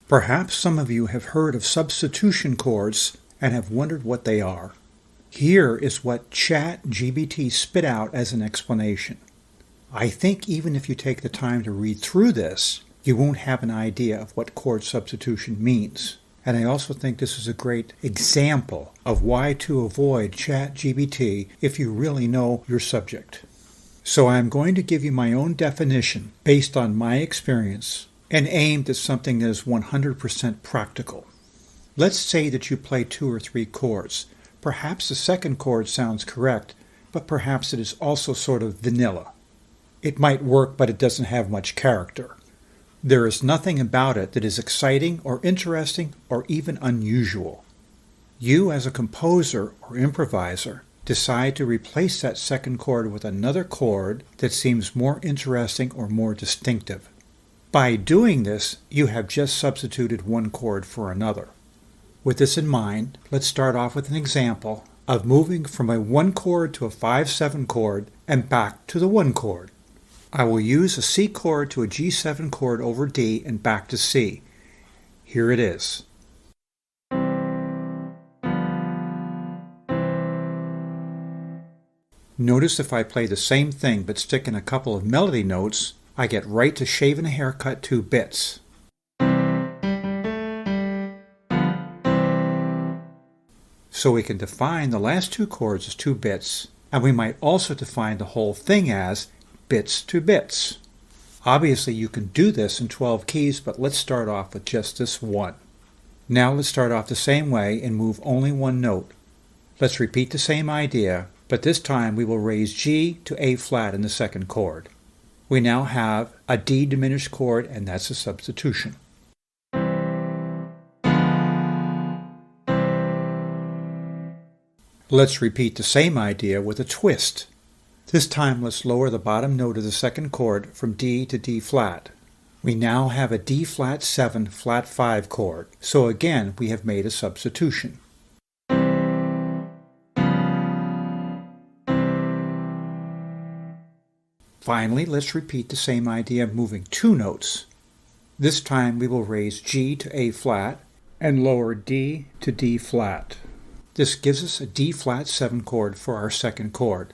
Perhaps some of you have heard of substitution chords and have wondered what they are. Here is what ChatGPT spit out as an explanation. I think even if you take the time to read through this, you won't have an idea of what chord substitution means. And I also think this is a great example of why to avoid ChatGPT if you really know your subject. So I'm going to give you my own definition based on my experience and aimed at something that is 100% practical. Let's say that you play 2 or 3 chords. Perhaps the second chord sounds correct, but perhaps it is also sort of vanilla. It might work, but it doesn't have much character. There is nothing about it that is exciting or interesting or even unusual. You, as a composer or improviser, decide to replace that second chord with another chord that seems more interesting or more distinctive. By doing this, you have just substituted one chord for another. With this in mind, let's start off with an example of moving from a 1 chord to a 5/7 chord and back to the 1 chord. I will use a C chord to a G7 chord over D and back to C. Here it is. Notice if I play the same thing but stick in a couple of melody notes, I get right to shaving a haircut 2 bits. So we can define the last 2 chords as 2 bits, and we might also define the whole thing as bits to bits. Obviously you can do this in 12 keys, but let's start off with just this one. Now let's start off the same way and move only 1 note. Let's repeat the same idea, but this time we will raise G to A flat in the second chord. We now have a D diminished chord, and that's a substitution. Let's repeat the same idea with a twist. This time let's lower the bottom note of the second chord from D to D flat. We now have a D flat 7 flat 5 chord, so again we have made a substitution. Finally, let's repeat the same idea moving 2 notes. This time we will raise G to A flat and lower D to D flat. This gives us a D flat 7 chord for our second chord.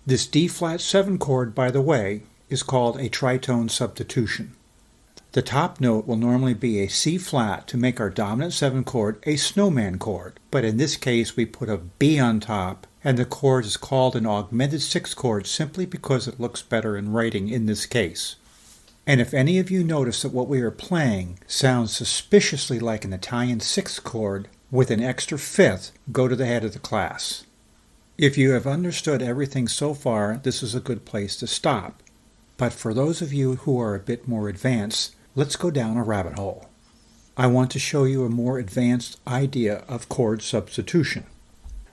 This D flat 7 chord, by the way, is called a tritone substitution. The top note will normally be a C flat to make our dominant 7 chord a snowman chord, but in this case we put a B on top, and the chord is called an augmented 6 chord simply because it looks better in writing in this case. And if any of you notice that what we are playing sounds suspiciously like an Italian 6th chord with an extra 5th, go to the head of the class. If you have understood everything so far, this is a good place to stop. But for those of you who are a bit more advanced, let's go down a rabbit hole. I want to show you a more advanced idea of chord substitution.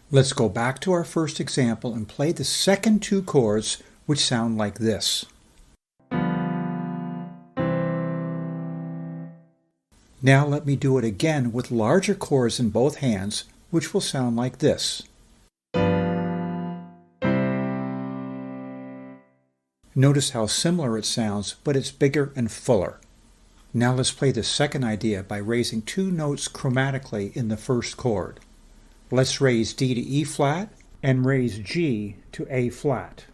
Let's go back to our first example and play the second 2 chords, which sound like this. Now let me do it again with larger chords in both hands, which will sound like this. Notice how similar it sounds, but it's bigger and fuller. Now let's play the second idea by raising 2 notes chromatically in the first chord. Let's raise D to E flat and raise G to A flat.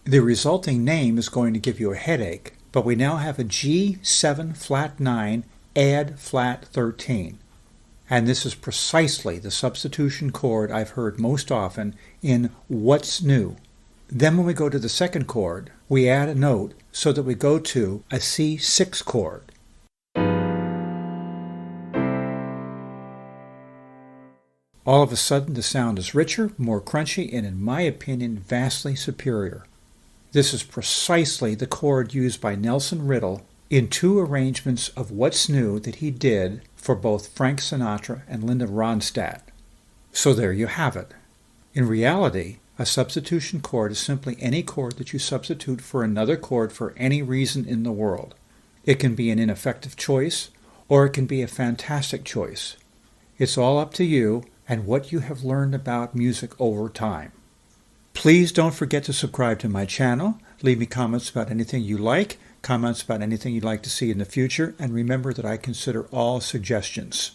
The resulting name is going to give you a headache, but we now have a G7 flat 9 add flat 13. And this is precisely the substitution chord I've heard most often in What's New. Then when we go to the second chord, we add a note so that we go to a C6 chord. All of a sudden the sound is richer, more crunchy, and in my opinion vastly superior. This is precisely the chord used by Nelson Riddle in 2 arrangements of What's New that he did for both Frank Sinatra and Linda Ronstadt. So there you have it. In reality, a substitution chord is simply any chord that you substitute for another chord for any reason in the world. It can be an ineffective choice, or it can be a fantastic choice. It's all up to you, and what you have learned about music over time. Please don't forget to subscribe to my channel. Leave me comments about anything you like, comments about anything you'd like to see in the future, and remember that I consider all suggestions.